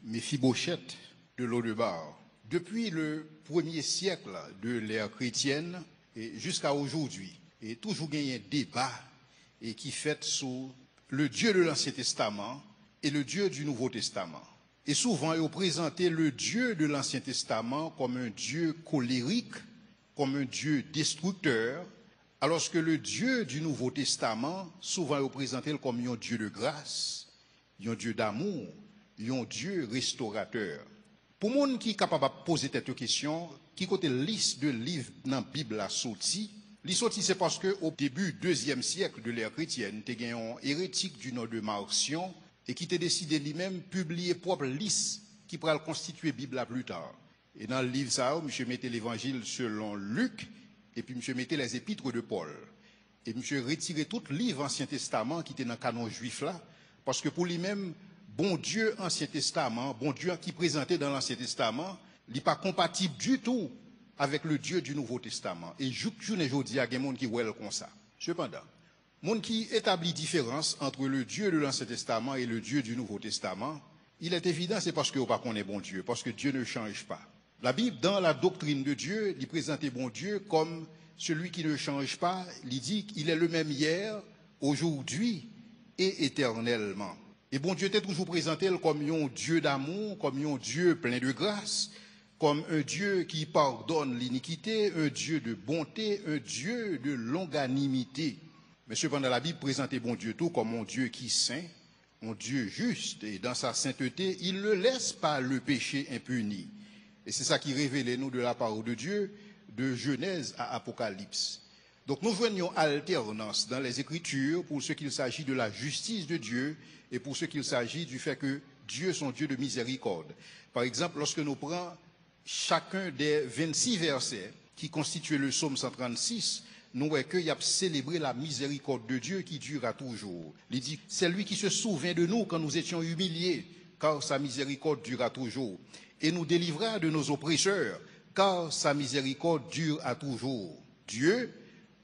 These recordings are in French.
Méphibosheth de Lodebar. Depuis le premier siècle de l'ère chrétienne et jusqu'à aujourd'hui, et toujours il y a un débat et qui fait sur le Dieu de l'Ancien Testament et le Dieu du Nouveau Testament. Et souvent, il présenté le Dieu de l'Ancien Testament comme un Dieu colérique, comme un Dieu destructeur, alors que le Dieu du Nouveau Testament, souvent, il présenté comme un Dieu de grâce, un Dieu d'amour, un Dieu restaurateur. Pour les gens qui sont capables de poser cette question, qui côté liste de livres dans la Bible a sorti, c'est parce qu'au début du 2e siècle de l'ère chrétienne, il y a un hérétique du nom de Marcion et qui a décidé lui-même publier propre liste qui pourra constituer la Bible plus tard. Et dans le livre, ça, M. mettait l'évangile selon Luc et puis M. mettait les épîtres de Paul. Et M. retirait tout le livre Ancien Testament qui était dans le canon juif là, parce que pour lui-même, bon Dieu Ancien Testament, bon Dieu qui présentait dans l'Ancien Testament, il n'est pas compatible du tout avec le Dieu du Nouveau Testament. Et je ne dis pas qu'il y a des gens qui voient comme ça. Cependant, les gens qui établissent différence entre le Dieu de l'Ancien Testament et le Dieu du Nouveau Testament, il est évident, c'est parce que vous ne connaissez pas bon Dieu, parce que Dieu ne change pas. La Bible, dans la doctrine de Dieu, il présente bon Dieu comme celui qui ne change pas. Il dit qu'il est le même hier, aujourd'hui et éternellement. Et bon Dieu était toujours présenté comme un Dieu d'amour, comme un Dieu plein de grâce, comme un Dieu qui pardonne l'iniquité, un Dieu de bonté, un Dieu de longanimité. Mais cependant, la Bible présente bon Dieu tout comme un Dieu qui est saint, un Dieu juste, et dans sa sainteté, il ne laisse pas le péché impuni. Et c'est ça qui révèle nous de la parole de Dieu, de Genèse à Apocalypse. Donc nous joignons alternance dans les Écritures pour ce qu'il s'agit de la justice de Dieu et pour ce qu'il s'agit du fait que Dieu est un Dieu de miséricorde. Par exemple, lorsque nous prenons chacun des 26 versets qui constituent le psaume 136, nous voyons qu'il y a célébré la miséricorde de Dieu qui durera toujours. Il dit, c'est lui qui se souvient de nous quand nous étions humiliés, car sa miséricorde durera toujours. Et nous délivrera de nos oppresseurs, car sa miséricorde dure à toujours. Dieu,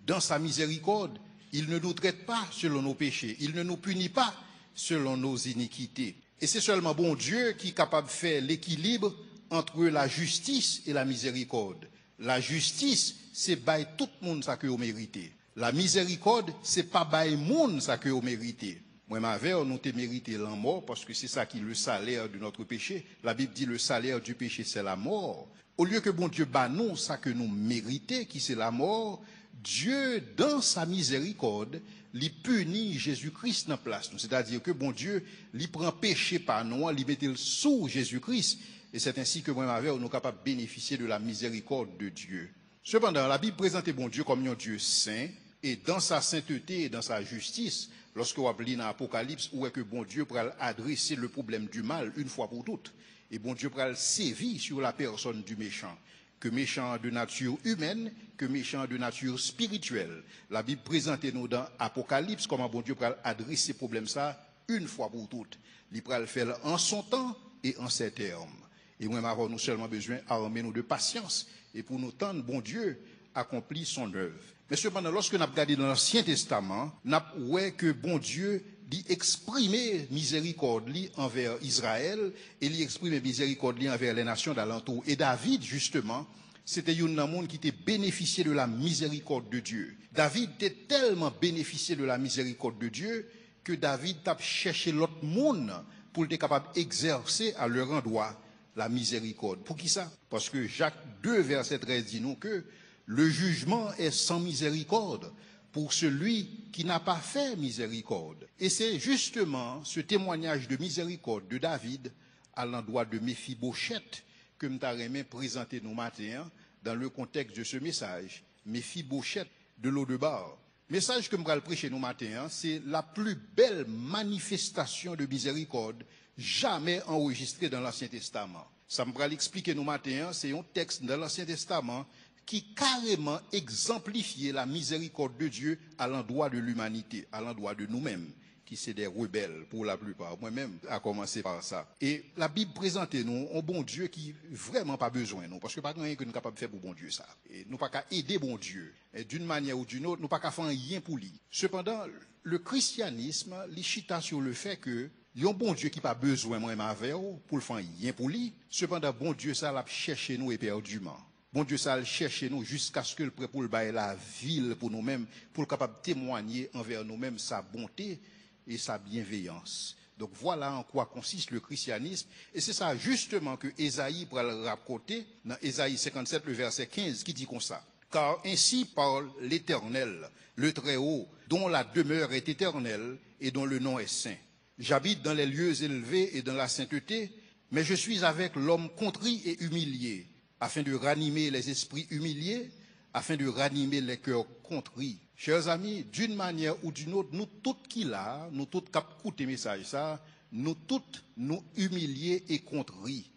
dans sa miséricorde, il ne nous traite pas selon nos péchés, il ne nous punit pas selon nos iniquités. Et c'est seulement bon Dieu qui est capable de faire l'équilibre entre la justice et la miséricorde. La justice, c'est bail tout le monde ça que vous méritez. La miséricorde, c'est pas bail monde ça que vous méritez. Moi, ma mère, nous te mérité la mort parce que c'est ça qui est le salaire de notre péché. La Bible dit le salaire du péché, c'est la mort. Au lieu que bon Dieu bat nous, ça que nous méritons, qui c'est la mort, Dieu, dans sa miséricorde, lui punit Jésus-Christ en place. C'est-à-dire que bon Dieu, lui prend péché par nous, lui met sous Jésus-Christ. Et c'est ainsi que moi, ma mère, nous sommes capables de bénéficier de la miséricorde de Dieu. Cependant, la Bible présente bon Dieu comme un Dieu saint, et dans sa sainteté et dans sa justice, lorsque vous appelez dans l'Apocalypse, où est que bon Dieu pourra adresser le problème du mal une fois pour toutes, et bon Dieu pourra sévir sur la personne du méchant, que méchant de nature humaine, que méchant de nature spirituelle. La Bible présente nous dans l'Apocalypse comment bon Dieu pourra adresser ce problème ça une fois pour toutes. Il pourra le faire en son temps et en ses termes. Et moi, avons nous seulement besoin d'armer nous de patience et pour nous tendre, bon Dieu accomplit son œuvre. Mais cependant, lorsque nous avons regardé dans l'Ancien Testament, nous avons vu que bon Dieu dit exprimer miséricorde envers Israël et il exprimer miséricorde envers les nations d'alentour. Et David, justement, c'était un monde qui était bénéficié de la miséricorde de Dieu. David était tellement bénéficié de la miséricorde de Dieu que David a cherché l'autre monde pour être capable d'exercer à leur endroit la miséricorde. Pour qui ça? Parce que Jacques 2, verset 13 dit nous que le jugement est sans miséricorde pour celui qui n'a pas fait miséricorde. Et c'est justement ce témoignage de miséricorde de David à l'endroit de Méphibosheth que nous avons présenté nos matins dans le contexte de ce message. Méphibosheth de Lodebar. Message que nous allons prêcher nos matins, c'est la plus belle manifestation de miséricorde jamais enregistrée dans l'Ancien Testament. Ça me va l'expliquer nos matins, c'est un texte dans l'Ancien Testament qui carrément exemplifiait la miséricorde de Dieu à l'endroit de l'humanité, à l'endroit de nous-mêmes, qui c'est des rebelles pour la plupart. Moi-même, à commencer par ça. Et la Bible présente nous un bon Dieu qui vraiment pas besoin, non, parce que pas rien que nous sommes capables de faire pour bon Dieu ça. Et nous pas qu'à aider bon Dieu. Et d'une manière ou d'une autre, nous pas qu'à faire rien pour lui. Cependant, le christianisme, il chita sur le fait que Un bon Dieu qui pas besoin moi avec pour le faire rien pour lui. Cependant, bon Dieu ça l'a cherché nous éperdument. Bon Dieu ça l'a cherché nous jusqu'à ce que le prêt pour le bailler la ville pour nous-mêmes, pour le capable témoigner envers nous-mêmes sa bonté et sa bienveillance. Donc voilà en quoi consiste le christianisme. Et c'est ça justement que Ésaïe pourra le raconter dans Ésaïe 57, le verset 15, qui dit comme ça. Car ainsi parle l'Éternel, le Très-Haut, dont la demeure est éternelle et dont le nom est saint. J'habite dans les lieux élevés et dans la sainteté, mais je suis avec l'homme contrit et humilié, afin de ranimer les esprits humiliés, afin de ranimer les cœurs contrits. Chers amis, d'une manière ou d'une autre, nous toutes qui là, nous toutes qui écoutons message ça, nous toutes nous humilier et contrits.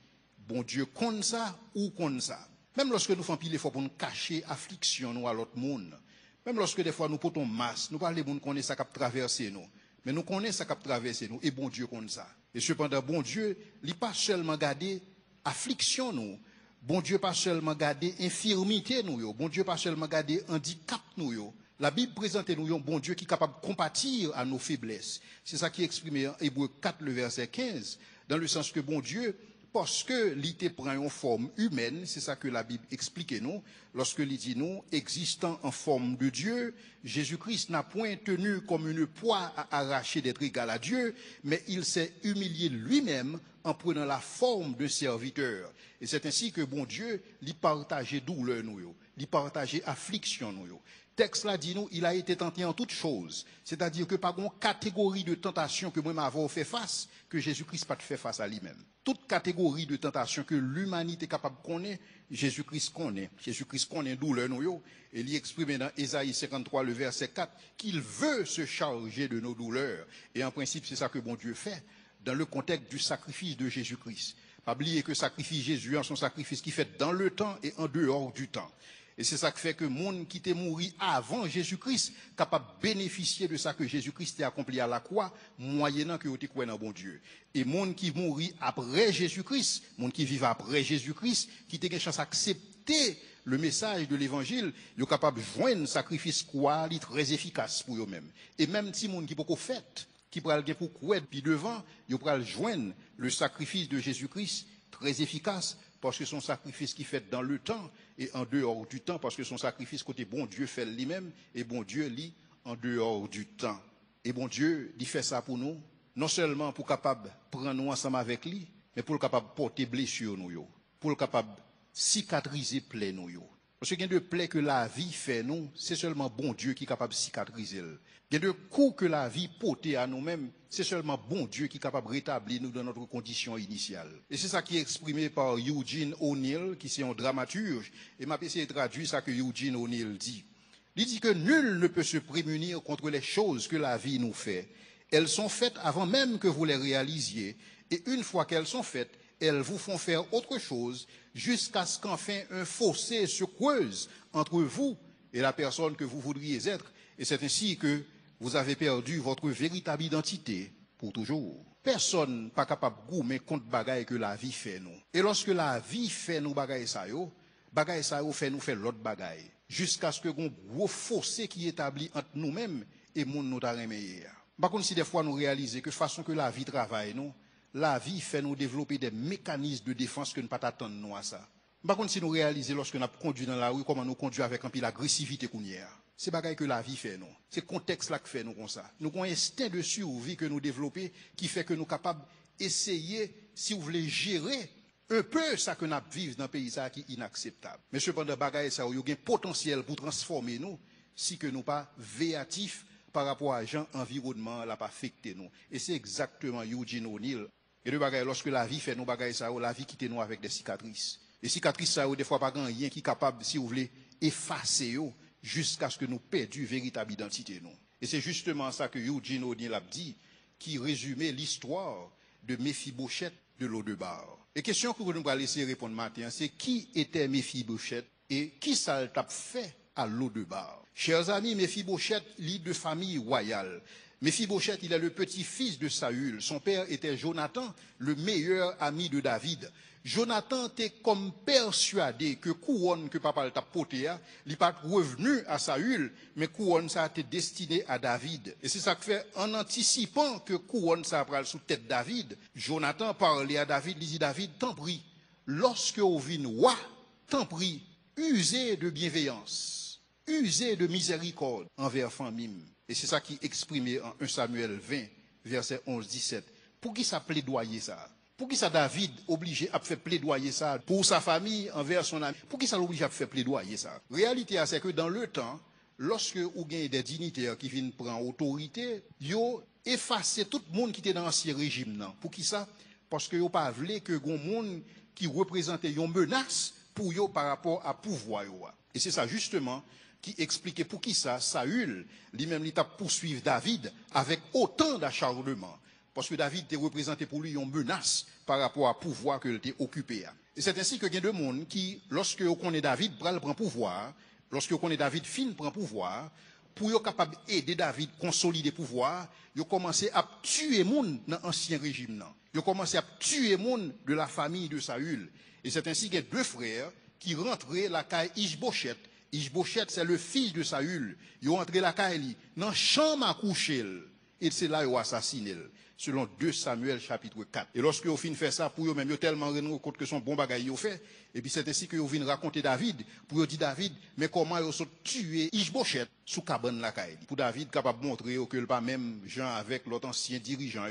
Bon Dieu compte ça ou compte ça. Même lorsque nous faisons pile effort pour nous cacher affliction nous à l'autre monde, même lorsque des fois nous portons masse, nous parlons de monde connaît ça qui traverse nous, mais nous connaissons ça qui traverse nous et bon Dieu compte ça. Et cependant bon Dieu, il pas seulement garder affliction nous. Bon Dieu pas seulement garder infirmité nous, bon Dieu pas seulement garder handicap nous. La Bible présente nous un bon Dieu qui est capable de compatir à nos faiblesses. C'est ça qui est exprimé en Hébreux 4, le verset 15, dans le sens que bon Dieu, parce que l'ité prend une forme humaine, c'est ça que la Bible explique nous, lorsque l'il dit nous, existant en forme de Dieu, Jésus-Christ n'a point tenu comme une proie à arracher d'être égal à Dieu, mais il s'est humilié lui-même en prenant la forme de serviteur. Et c'est ainsi que bon Dieu, lui partageait douleur nous, lui partageait affliction nous. Texte là dit nous, il a été tenté en toutes choses. C'est-à-dire que par une catégorie de tentation que moi m'avons fait face, que Jésus-Christ pas fait face à lui-même. Toute catégorie de tentation que l'humanité est capable de connaître, Jésus-Christ connaît. Jésus-Christ connaît douleur nous, et il exprime dans Ésaïe 53, le verset 4, qu'il veut se charger de nos douleurs. Et en principe, c'est ça que bon Dieu fait, dans le contexte du sacrifice de Jésus-Christ. Pas oublier que sacrifice Jésus, son sacrifice qui fait dans le temps et en dehors du temps. Et c'est ça qui fait que le monde qui était mort avant Jésus-Christ, capable de bénéficier de ça que Jésus-Christ a accompli à la croix, moyennant que vous êtes dans bon Dieu. Et le monde qui mourit après Jésus-Christ, le monde qui vit après Jésus-Christ, qui a une chance d'accepter le message de l'évangile, il est capable de joindre un sacrifice quoi, très efficace pour eux-mêmes. Et même si le monde qui peut fait, qui peut aller pour couer puis devant, il peut joindre le sacrifice de Jésus-Christ très efficace, parce que son sacrifice qui fait dans le temps et en dehors du temps, parce que son sacrifice côté bon Dieu fait lui-même, et bon Dieu lit en dehors du temps. Et bon Dieu, il fait ça pour nous, non seulement pour capable prendre nous ensemble avec lui, mais pour capable porter blessure nous, pour capable cicatriser plaie nous. Parce qu'il y a de plaies que la vie fait nous, c'est seulement bon Dieu qui est capable de cicatriser. Il y a de coups que la vie porte à nous-mêmes, c'est seulement bon Dieu qui est capable de rétablir nous dans notre condition initiale. Et c'est ça qui est exprimé par Eugene O'Neill, qui est un dramaturge, et m'a essayé de traduire ça que Eugene O'Neill dit. Il dit que nul ne peut se prémunir contre les choses que la vie nous fait. Elles sont faites avant même que vous les réalisiez, et une fois qu'elles sont faites, elles vous font faire autre chose jusqu'à ce qu'enfin un fossé se creuse entre vous et la personne que vous voudriez être. Et c'est ainsi que vous avez perdu votre véritable identité pour toujours. Personne n'est pas capable de goumer contre bagaille que la vie fait nous. Et lorsque la vie fait nous bagaille ça fait nous faire l'autre bagaille. Jusqu'à ce que un gros fossé qui est établi entre nous-mêmes et monde nous t'a remeillé. Par contre, si des fois nous réalisons que façon que la vie travaille nous, la vie fait nous développer des mécanismes de défense que nous ne pas attendre nous à ça. Par contre, si nous réalisons lorsque nous conduisons dans la rue, comment nous conduisons avec un peu l'agressivité qu'on y a. C'est bagaille que la vie fait nous. C'est le contexte là que fait nous comme ça. Nous avons un instinct de survie que nous développons qui fait que nous sommes capables d'essayer, si vous voulez, gérer un peu ça que nous vivons dans le pays qui est inacceptable. Mais cependant, bagaille ça, il y a un potentiel pour transformer nous si que nous pas véatifs par rapport à gens environnement là pas affecté nous. Et c'est exactement Eugene O'Neill. Et de bagaille, lorsque la vie fait nous bagaille ça, la vie quitte nous avec des cicatrices. Les cicatrices ça, des fois pas grand rien qui est capable, si vous voulez, effacer jusqu'à ce que nous perdions véritable identité nous. Et c'est justement ça que Eugene O'Neill a dit, qui résumait l'histoire de Méphibosheth de Lodebar. Et question que vous nous allez laisser répondre matin, c'est qui était Méphibosheth et qui ça t'a fait à Lodebar? Chers amis, Méphibosheth, lit de famille royale. Méphibosheth, il est le petit-fils de Saül. Son père était Jonathan, le meilleur ami de David. Jonathan était comme persuadé que couronne que papa t'a porté, il n'est pas revenu à Saül, mais couronne ça a été destiné à David. Et c'est ça que fait, en anticipant que couronne ça pral sous tête David, Jonathan parlait à David, il dit David, t'en prie, lorsque au vin roi, t'en prie, usez de bienveillance, usez de miséricorde envers famille. Et c'est ça qui est exprimé en 1 Samuel 20, verset 11-17. Pour qui ça plaidoyer ça? Pour qui ça David obligé à faire plaidoyer ça pour sa famille envers son ami? Pour qui ça l'oblige à faire plaidoyer ça? Réalité, c'est que dans le temps, lorsque vous avez des dignitaires qui viennent prendre autorité, ils ont effacé tout le monde qui était dans l'ancien régime. Non. Pour qui ça? Parce que ils n'ont pas voulu que les monde qui représentait une menace pour eux par rapport à pouvoir. Et c'est ça justement qui expliquait pour qui ça, Saül, lui-même, il a poursuivi David avec autant d'acharnement. Parce que David était représenté pour lui une menace par rapport à pouvoir qu'il était occupé. Et c'est ainsi que il y a des gens qui, lorsque on connaît David, prend pouvoir, lorsque on connaît David, prend pouvoir, pour être capable d'aider David à consolider le pouvoir, ils ont commencé à tuer les gens dans l'ancien régime. Ils ont commencé à tuer les gens de la famille de Saül. Et c'est ainsi qu'il y a deux frères qui rentraient la caille Ishbosheth. Ishbosheth, c'est le fils de Saül. Ils ont entré la caille dans la chambre à coucher. Et c'est là qu'ils ont assassiné. Selon 2 Samuel chapitre 4. Et lorsque vous finissez faire ça, pour eux même, ils ont tellement rendu compte que son bon bagage ils ont fait. Et puis c'est ainsi que vous venez raconter David, pour eux dire David, mais comment ils ont tué Ishbosheth sous cabane la caille. Pour David, capable de montrer que le pas même Jean avec l'autre ancien dirigeant,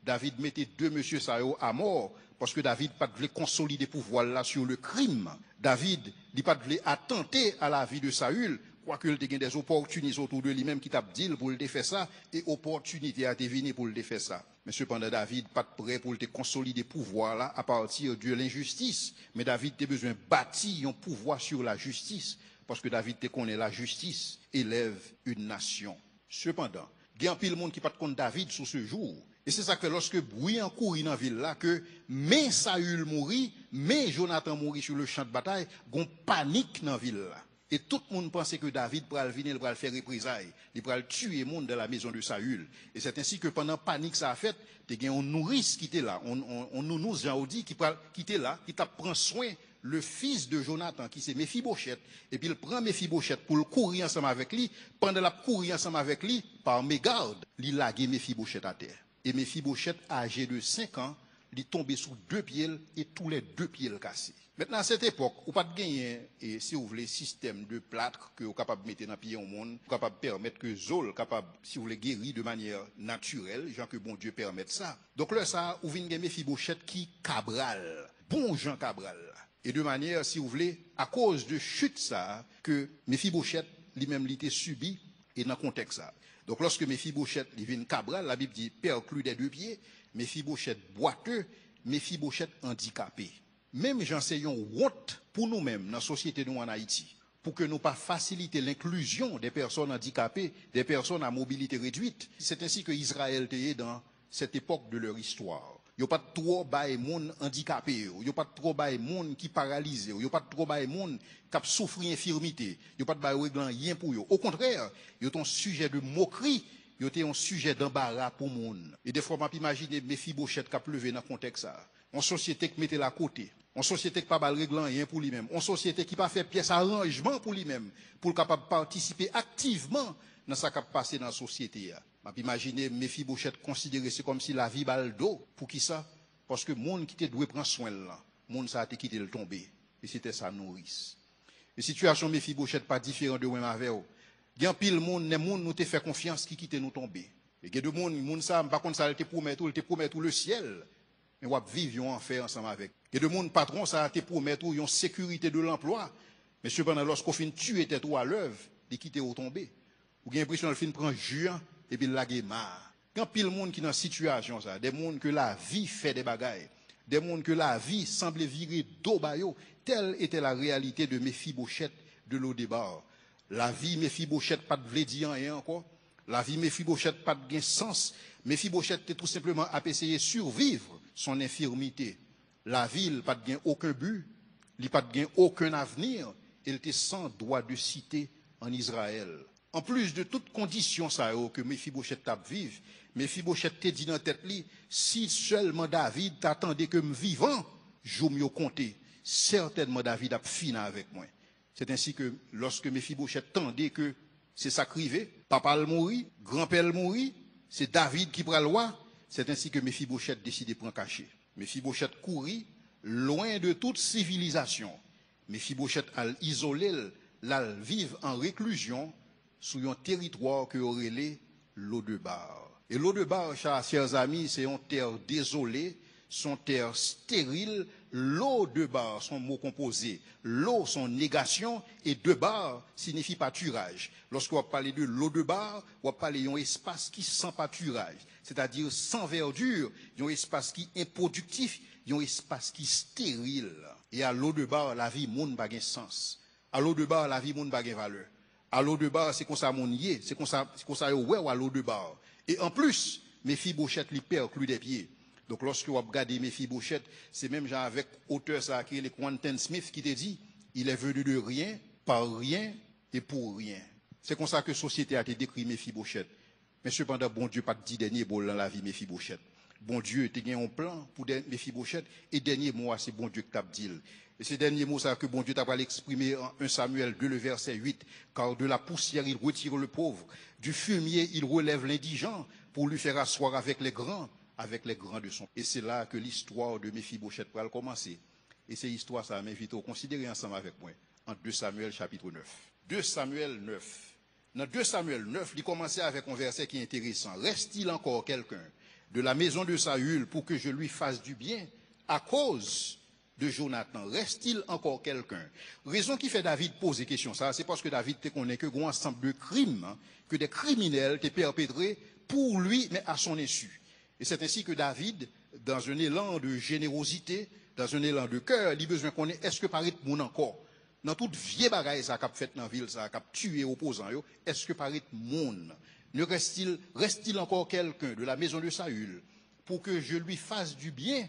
David mettait deux monsieur ça à mort, parce que David pas voulait consolider le pouvoir là sur le crime. David, il pas voulait attenter à la vie de Saül, quoique il ait des opportunités autour de lui-même qui t'a dit pour le faire ça, et opportunité à venir pour le faire ça. Mais cependant, David pas prêt pour le consolider le pouvoir là à partir de l'injustice. Mais David a besoin de bâtir un pouvoir sur la justice, parce que David te connaît la justice élève une nation. Cependant, il y a un pile monde qui pas contre David sur ce jour. Et c'est ça que lorsque bruit en courir dans la ville là, que mais Saül mourit, mais Jonathan mourit sur le champ de bataille, il y a une panique dans la ville là. Et tout le monde pensait que David pourrait venir, il pourrait faire représailles, il pourrait tuer le monde de la maison de Saül. Et c'est ainsi que pendant la panique ça a fait, il y a un nourrice qui était là, on nous Jean dit qui était là, qui t'a pris soin le fils de Jonathan qui c'est Méphibosheth, et puis il prend Méphibosheth pour le courir ensemble avec lui, pendant la courir ensemble avec lui, par mégarde, il a lagué Méphibosheth à terre. Et Méphibosheth, âgé de 5 ans, il est tombé sous 2 pieds et tous les 2 pieds cassés. Maintenant, à cette époque, vous pas de gagner, et si vous voulez, système de plâtre que vous êtes capable de mettre dans le pied au monde, capable de permettre que Zol, capable, si vous voulez, guérir de manière naturelle, genre que bon Dieu permette ça. Donc là, ça, vous venez Méphibosheth qui Cabral, bon Jean Cabral. Et de manière, si vous voulez, à cause de chute ça, que Méphibosheth, lui-même, l'était subi, et dans le contexte ça. Donc lorsque Méphibosheth, il vient Cabral, la Bible dit, perclus des 2 pieds, Méphibosheth boiteux, Méphibosheth handicapé. Même j'enseigne honte pour nous-mêmes dans la société nous en Haïti, pour que nous pas faciliter l'inclusion des personnes handicapées, des personnes à mobilité réduite. C'est ainsi que Israël était dans cette époque de leur histoire. Il n'y a pas trop de monde handicapé, il n'y a pas trop de monde qui paralysé, il n'y a pas trop de monde qui a souffert d'infirmité, il n'y a pas de rien pour eux. Au contraire, il y a un sujet de moquerie, il y a un sujet d'embarras pour le monde. Et des fois, je m'imagine Méphibosheth qui a pleuvé dans le contexte ça. En société qui mettait la côté, en société qui n'a pas réglant rien pour lui-même, en société qui n'a pas fait pièce arrangement pour lui-même, pour capable participer activement dans ce qui a passé dans la société. Je m'imagine Méphibosheth considérer c'est comme si la vie baldo. Pour qui ça? Parce que le monde qui était doué prendre soin là, le monde ça a été quitté le tomber. Et c'était sa nourrice. La situation Méphibosheth pas différente de moi avec vous. Il y a un pile monde, les monde nous te fait confiance qui quitte nous tomber. Et il y a des monde ça, par contre ça, il te promet tout le ciel. Mais on va vivre en enfer ensemble avec. Et de monde patron, ça a été promettre une sécurité de l'emploi. Mais cependant, lorsqu'on finit tuer tête ou à l'œuvre, de quitter ou tomber. Ou avez l'impression qu'il finit prendre juin et puis la marre. Quand pile monde qui dans situation ça, des monde que la vie fait des bagailles, des monde que la vie semble virer d'eau bayo, telle était la réalité de Méphibosheth de l'Odébar. La vie Méphibosheth pas de dire rien encore. La vie Méphibosheth pas de sens. Méphibosheth était tout simplement à essayer de survivre son infirmité. La ville pas de aucun but, il pas de aucun avenir, elle était sans droit de cité en Israël. En plus de toutes conditions ça que Mephibosheth t'a vive, Mephibosheth te dit dans tête li, si seulement David t'attendait que me vivant, je m'y compté, certainement David a fini avec moi. C'est ainsi que lorsque Mephibosheth tendait que c'est ça crivé, papa le mourit, grand-père le mourit, c'est David qui prend le roi, c'est ainsi que Mephibosheth décide de prendre cachet. Mephibosheth courit loin de toute civilisation. Mephibosheth a isolé, la vivre en réclusion sur un territoire que aurait Lo-Debar. Et Lo-Debar, chers amis, c'est une terre désolée, son terre stérile. Lo-Debar, son mot composé. Lo, son négation, et Debar signifie pâturage. Lorsqu'on va parler de Lo-Debar, on va parler d'un espace qui sans pâturage, c'est-à-dire sans verdure, un espace qui improductif, un espace qui stérile. Et à Lo-Debar, la vie monde n'a pas sens. À Lo-Debar, la vie monde n'a pas valeur. À Lo-Debar, c'est comme ça mon yé, c'est comme ça ouais à Lo-Debar. Et en plus, Mephibosheth lui perclut des pieds. Donc lorsque vous regardez Mephibosheth, c'est même genre avec auteur ça qui est le Quentin Smith qui te dit, il est venu de rien, par rien et pour rien. C'est comme ça que la société a été décrit Mephibosheth. Mais cependant, bon Dieu pas dit dernier bol dans la vie Mephibosheth. Bon Dieu te gagne un plan pour Mephibosheth et dernier mot c'est bon Dieu que t'a dit. Et ce dernier mot ça que bon Dieu t'a pas l'exprimer en 1 Samuel 2 le verset 8, car de la poussière il retire le pauvre, du fumier il relève l'indigent pour lui faire asseoir avec les grands de son. Et c'est là que l'histoire de Mephibosheth va commencer. Et cette histoire, ça m'invite à considérer ensemble avec moi en 2 Samuel chapitre 9. 2 Samuel 9. Dans 2 Samuel 9, il commençait avec un verset qui est intéressant. Reste-t-il encore quelqu'un de la maison de Saül pour que je lui fasse du bien à cause de Jonathan? Reste-t-il encore quelqu'un? Raison qui fait David poser question ça, c'est parce que David te connaît que un ensemble de crimes, que des criminels t'ont perpétrés pour lui, mais à son insu. Et c'est ainsi que David, dans un élan de générosité, dans un élan de cœur, il a besoin qu'on ait, est-ce que paraît mon encore? Dans toute vieille bagaille ça qu'a fait dans la ville, ça qu'a tué opposants, est-ce que paraît mon? Ne reste-t-il encore quelqu'un de la maison de Saül pour que je lui fasse du bien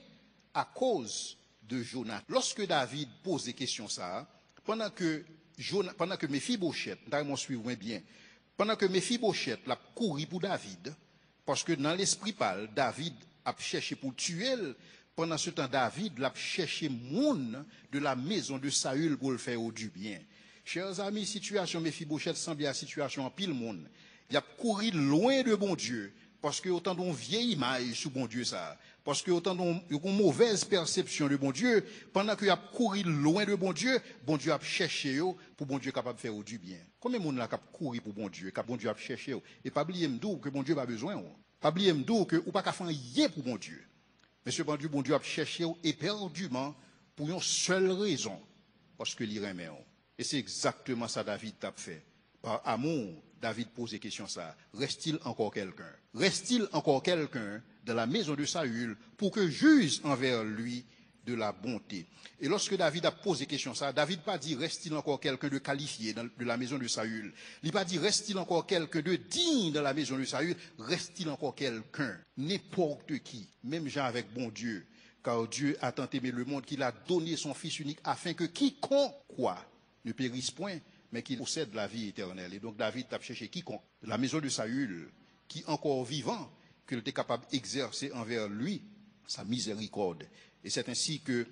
à cause de Jonathan? Lorsque David pose des questions ça, pendant que Mephibosheth, d'ailleurs, suivez bien, pendant que Mephibosheth l'a couru pour David, parce que dans l'esprit pâle, David a cherché pour tuer. Pendant ce temps, David l'a cherché moun de la maison de Saül pour le faire du bien. Chers amis, situation Mephibosheth semble à situation en pile monde. Il a couru loin de bon Dieu, parce que autant d'une vieille image sur bon Dieu ça, parce que autant d'une mauvaise perception de bon Dieu, pendant qu'il a couru loin de bon Dieu a cherché pour bon Dieu capable de faire du bien. Combien de monde là qui a couru pour bon Dieu a cherché et pas oublier m'dou que bon Dieu pas besoin. Pas oublier m'dou que ou pas qu'à faire rien pour bon Dieu. Mais cependant bon Dieu a cherché éperdument pour une seule raison, parce que il remet. Et c'est exactement ça David t'a fait. Par amour, David pose des questions ça. Reste-t-il encore quelqu'un? Reste-t-il encore quelqu'un de la maison de Saül pour que juge envers lui de la bonté? Et lorsque David a posé question ça, David pas dit reste-t-il encore quelqu'un de qualifié de la maison de Saül. Il pas dit reste-t-il encore quelqu'un de digne de la maison de Saül. Reste-t-il encore quelqu'un, n'importe qui, même Jean avec bon Dieu, car Dieu a tant aimé le monde qu'il a donné son Fils unique afin que quiconque quoi ne périsse point, mais qu'il possède la vie éternelle. Et donc David a cherché quiconque de la maison de Saül, qui encore vivant, qu'il était capable d'exercer envers lui sa miséricorde. Et c'est ainsi que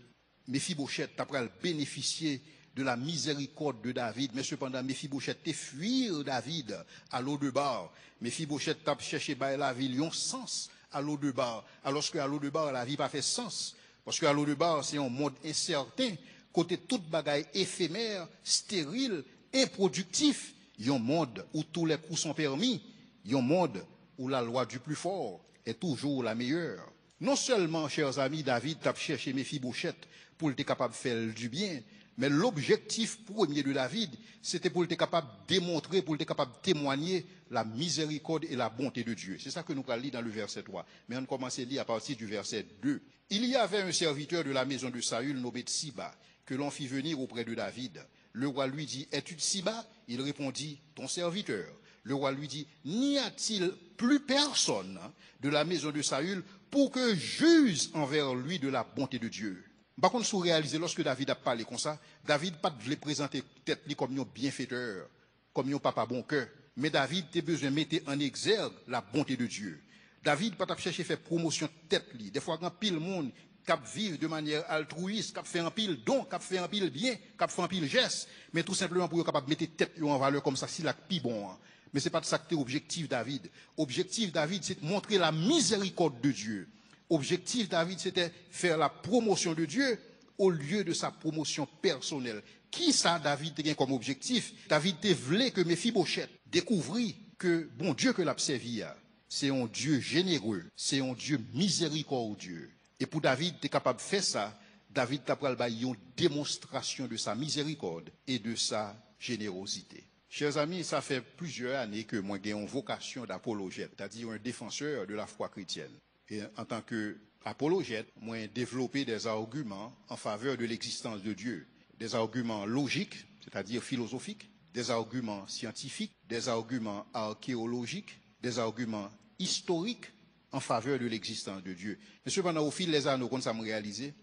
Mephibosheth a bénéficié de la miséricorde de David, mais cependant Mephibosheth a fui David à Lo-Debar. Mephibosheth a cherché par la ville un sens à Lo-Debar, alors qu'à Lo-Debar la vie n'a pas fait sens, parce qu'à Lo-Debar c'est un monde incertain, côté toute bagaille éphémère, stérile, improductif, il y a un monde où tous les coups sont permis, il y a un monde où la loi du plus fort est toujours la meilleure. Non seulement, chers amis, David a cherché Mephibosheth pour être capable de faire du bien, mais l'objectif premier de David, c'était pour être capable de démontrer, pour être capable de témoigner la miséricorde et la bonté de Dieu. C'est ça que nous allons lire dans le verset 3. Mais on commence à lire à partir du verset 2. Il y avait un serviteur de la maison de Saül nommé Tsiba, que l'on fit venir auprès de David. Le roi lui dit, es-tu Tsiba? Il répondit, ton serviteur. Le roi lui dit, n'y a-t-il plus personne de la maison de Saül pour que juge envers lui de la bonté de Dieu? Par contre, si vous réalisez, lorsque David a parlé comme ça, David pas voulait présenter tête comme un bienfaiteur, comme un papa bon cœur. Mais David a besoin de mettre en exergue la bonté de Dieu. David pas chercher faire promotion tête li. Des fois quand pile monde cap vivre de manière altruiste, cap fait un pile don, cap fait un pile bien, cap fait un pile geste, mais tout simplement pour capable mettre tête en valeur comme ça si la pi bon. Mais c'est pas de ça que objectif David. Objectif David c'est de montrer la miséricorde de Dieu. Objectif David c'était faire la promotion de Dieu au lieu de sa promotion personnelle. Qui ça David a comme objectif? David te voulait que Mephibosheth découvrit que bon Dieu que l'a servi c'est un Dieu généreux, c'est un Dieu miséricordieux. Et pour David, tu es capable de faire ça. David t'a pris une démonstration de sa miséricorde et de sa générosité. Chers amis, ça fait plusieurs années que moi j'ai une vocation d'apologète, c'est-à-dire un défenseur de la foi chrétienne. Et en tant qu'apologète, moi j'ai développé des arguments en faveur de l'existence de Dieu. Des arguments logiques, c'est-à-dire philosophiques, des arguments scientifiques, des arguments archéologiques, des arguments historiques en faveur de l'existence de Dieu. Mais cependant, au fil des années, quand ça me réalisé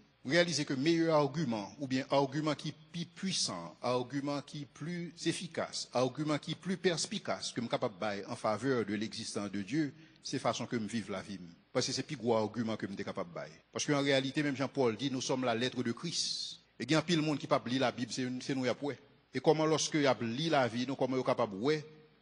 que meilleur argument, ou bien argument qui est plus puissant, argument qui est plus efficace, argument qui est plus perspicace, que je suis capable de en faveur de l'existence de Dieu, c'est la façon que je vis la vie. Parce que c'est le plus gros argument que je suis capable de faire. Parce qu'en réalité, même Jean-Paul dit, nous sommes la lettre de Christ. Et il y a un pile monde qui ne peut pas lire la Bible, c'est nous. Et comment lorsque il a lu la vie, nous comment capable de voir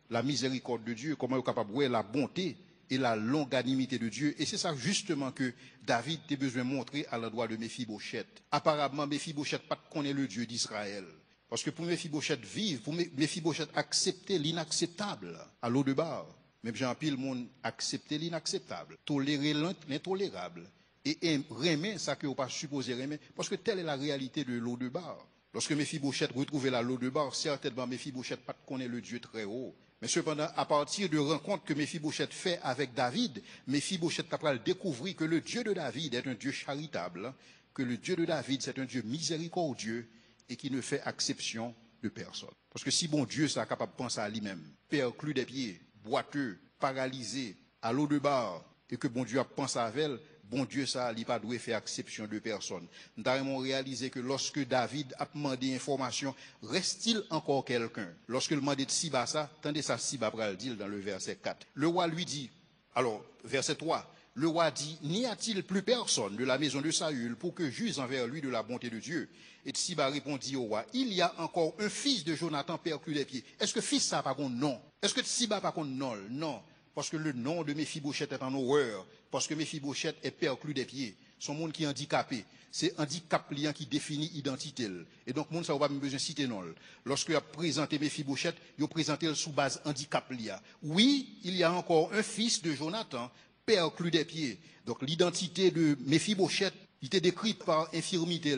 la miséricorde de Dieu, comment il est capable de voir la bonté et la longanimité de Dieu. Et c'est ça justement que David a besoin de montrer à l'endroit de Mephibosheth. Apparemment, Mephibosheth pas connaît le Dieu d'Israël. Parce que pour Mephibosheth vivre, pour Mephibosheth accepter l'inacceptable à l'eau de bar. Même Jean-Pile, le monde accepter l'inacceptable, tolérer l'intolérable. Et aimer ça que vous pas supposé aimer. Parce que telle est la réalité de l'eau de bar. Lorsque Mephibosheth retrouvait la l'eau de bar, certainement Mephibosheth pas connaît le Dieu très haut. Mais cependant, à partir de rencontres que Mephibosheth fait avec David, Mephibosheth capable de découvrir que le Dieu de David est un Dieu charitable, que le Dieu de David c'est un Dieu miséricordieux et qui ne fait exception de personne. Parce que si bon Dieu est capable de penser à lui-même, perclus des pieds, boiteux, paralysé, à l'eau de bar, et que bon Dieu a pensé à elle, bon Dieu ça, il n'a pas dû faire exception de personne. Nous avons réalisé que lorsque David a demandé information, reste-t-il encore quelqu'un? Lorsque le demandé de Siba ça, tendez ça Siba pral dit dans le verset 4. Le roi lui dit, alors verset 3, le roi dit, n'y a-t-il plus personne de la maison de Saül pour que juge envers lui de la bonté de Dieu? Et Siba répondit au roi, il y a encore un fils de Jonathan perclus les pieds. Est-ce que fils ça par contre non? Est-ce que Siba par contre non? Non. Parce que le nom de Mephibosheth est en horreur. Parce que Mephibosheth est perclus des pieds. Son monde qui est handicapé. C'est handicap liant qui définit l'identité. Et donc, monde ça n'a pas besoin de citer non. Lorsque il a présenté Mephibosheth, il a présenté sous base handicap liant. Oui, il y a encore un fils de Jonathan, perclus des pieds. Donc, l'identité de Mephibosheth, il était décrite par infirmité.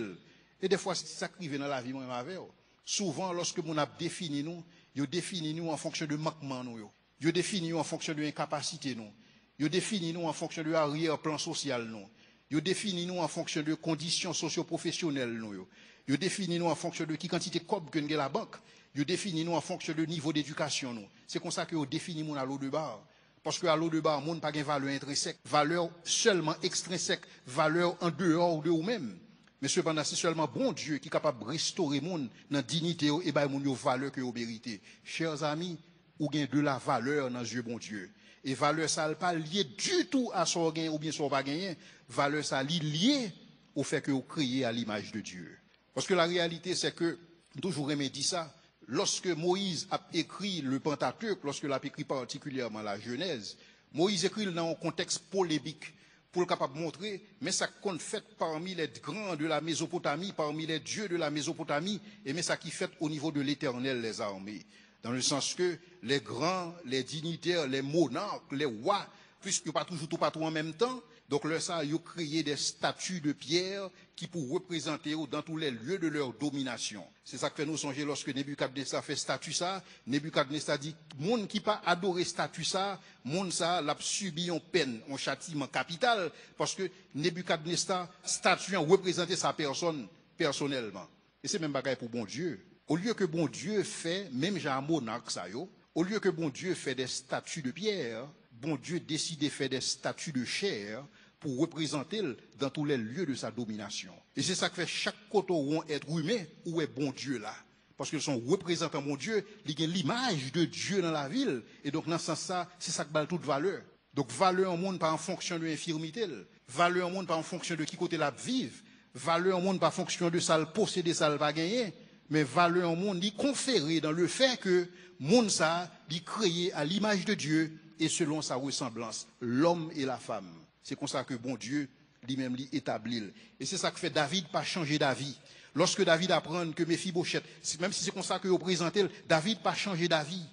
Et des fois, c'est ça qui arrive dans la vie, moi, avec. Souvent, lorsque on a défini nous, il définit nous en fonction de manquement nous. Yo définit nous en fonction de l'incapacité nous. Yo définit nous en fonction de arrière-plan social nous. Yo définit nous en fonction de conditions socio-professionnelles nous. Yo définit nous en fonction de qui quantité cob que nous la banque. Yo définit nous en fonction de niveau d'éducation nous. C'est comme ça que yo définit mon à l'eau de bar. Parce que à l'eau de bar, monde pas une valeur intrinsèque, valeur seulement extrinsèque, valeur en dehors de vous-même. Mais cependant, c'est seulement bon Dieu qui est capable de restaurer monde dans la dignité et bah mon valeur que vous méritez. Chers amis, ou gain de la valeur dans Dieu bon Dieu. Et valeur ça n'est pas lié du tout à son gain ou bien son pas gagner. Valeur ça lié au fait que vous créez à l'image de Dieu. Parce que la réalité c'est que toujours aimé dit ça, lorsque Moïse a écrit le Pentateuque, lorsque il a écrit particulièrement la Genèse, Moïse écrit dans un contexte polémique pour le capable montrer mais ça compte fait parmi les grands de la Mésopotamie, parmi les dieux de la Mésopotamie et mais ça qui fait au niveau de l'Éternel les armées. Dans le sens que les grands, les dignitaires, les monarques, les rois, puisque pas toujours tout partout en même temps, donc leur ça, ils ont créé des statues de pierre qui pour représenter dans tous les lieux de leur domination. C'est ça que fait nous songer lorsque Nebuchadnezzar fait statue ça, Nebuchadnezzar dit, monde qui pas adoré statue ça, monde ça l'a subi en peine, en châtiment capital, parce que Nebuchadnezzar statue représentait sa personne personnellement. Et c'est même bagaille pour bon Dieu. Au lieu que bon Dieu fait, même j'ai un monarque ça yo, au lieu que bon Dieu fait des statues de pierre, bon Dieu décide de faire des statues de chair pour représenter dans tous les lieux de sa domination. Et c'est ça que fait chaque côté où un être humain où est bon Dieu là. parce qu'ils sont représentants mon Dieu, ils ont l'image de Dieu dans la ville. Et donc, dans ce sens-là, c'est ça qui bat toute valeur. Donc, valeur en monde pas en fonction de l'infirmité, valeur en monde pas en fonction de qui côté la vive, valeur en monde pas en fonction de ça le posséder, ça le pas gagner, mais valeur en monde, il conféré dans le fait que monde ça, il créé à l'image de Dieu et selon sa ressemblance, l'homme et la femme. C'est comme ça que bon Dieu lui-même l'établit. Et c'est ça que fait David pas changer d'avis. Lorsque David apprend que Méphibosheth, même si c'est comme ça que vous présentez, David pas changé d'avis.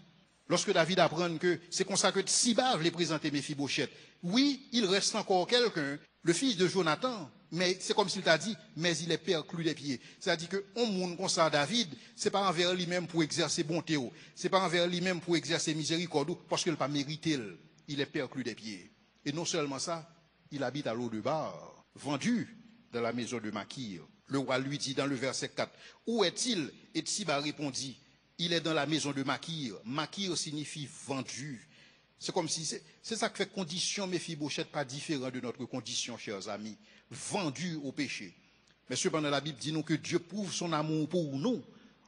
Lorsque David apprend que c'est comme ça que Tsiba voulait présenter Méphibosheth, oui, il reste encore quelqu'un, le fils de Jonathan, mais c'est comme s'il t'a dit, mais il est perclus des pieds. C'est-à-dire que on monde comme ça David, c'est pas envers lui-même pour exercer bonté, c'est pas envers lui-même pour exercer miséricorde, parce qu'il n'a pas mérité, il est perclus des pieds. Et non seulement ça, il habite à Lo-debar, vendu dans la maison de Makir. Le roi lui dit dans le verset 4, où est-il? Et Tsiba répondit, il est dans la maison de Makir. Makir signifie vendu. C'est comme si, c'est ça qui fait condition Méphibosheth pas différent de notre condition, chers amis. Vendu au péché. Mais cependant, la Bible dit nous que Dieu prouve son amour pour nous,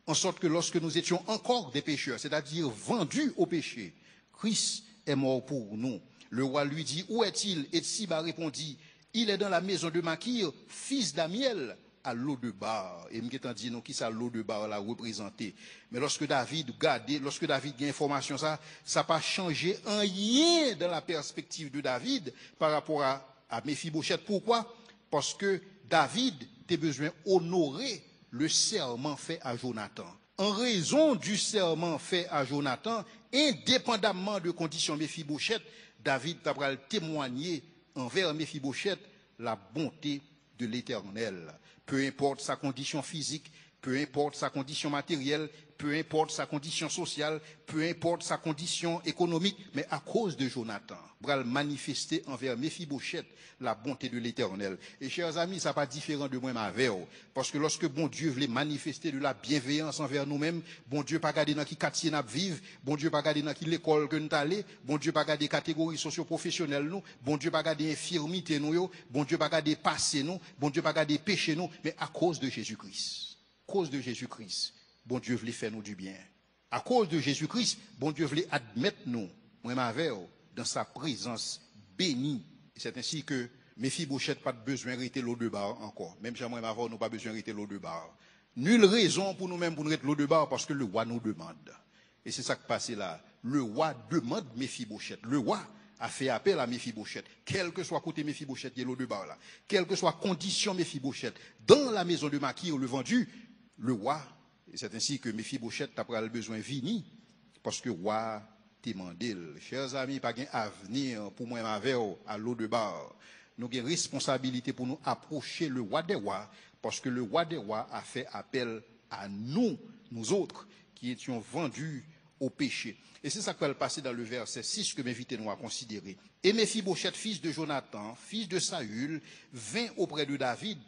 en sorte que lorsque nous étions encore des pécheurs, c'est-à-dire vendus au péché, Christ est mort pour nous. Le roi lui dit, où est-il? Et Tsiba répondit, il est dans la maison de Makir, fils d'Amiel, à Lo-debar. Et m'étant dit, non, qui ça Lo-debar l'a représenté. Mais lorsque David gardait, lorsque David gagne information ça n'a pas changé rien dans la perspective de David par rapport à Méphibosheth. Pourquoi? Parce que David a besoin d'honorer le serment fait à Jonathan. En raison du serment fait à Jonathan, indépendamment de conditions Méphibosheth, David a témoigné envers Méphibosheth la bonté de l'Éternel. Peu importe sa condition physique, peu importe sa condition matérielle, peu importe sa condition sociale, peu importe sa condition économique, mais à cause de Jonathan, bral manifester envers Méphibosheth la bonté de l'Éternel. Et chers amis, ça n'est pas différent de moi avec vous, parce que lorsque bon Dieu voulait manifester de la bienveillance envers nous-mêmes, bon Dieu pas garder dans qui quartier nous vivre, bon Dieu pas garder dans qui l'école que nous allons, bon Dieu pas garder catégories socio-professionnelles nous, bon Dieu pas garder infirmité nous, bon Dieu pas garder passé nous, bon Dieu pas garder péché nous, mais à cause de Jésus-Christ. À cause de Jésus-Christ, bon Dieu voulait faire nous du bien. À cause de Jésus-Christ, bon Dieu voulait admettre nous, moi avec dans sa présence bénie. C'est ainsi que Méphibosheth pas besoin de rester Lo-debar encore. Même si moi avec nous pas besoin de rester Lo-debar. Nulle raison pour nous-mêmes pour nous rester Lo-debar parce que le roi nous demande. Et c'est ça qui passe là. Le roi demande Méphibosheth. Le roi a fait appel à Méphibosheth. Quel que soit côté Méphibosheth, il y a Lo-debar là. Quelle que soit condition Méphibosheth, dans la maison de Makir, le vendu, le roi, et c'est ainsi que Méphibosheth a le besoin vini, parce que le roi t'a demandé. Chers amis, pas un avenir pour moi avec à Lo-debar. Nous avons une responsabilité pour nous approcher le roi des rois, parce que le roi des rois a fait appel à nous, nous autres, qui étions vendus au péché. Et c'est ça qui va passer dans le verset 6 que m'invitez nous à considérer. Et Méphibosheth, fils de Jonathan, fils de Saül, vint auprès de David,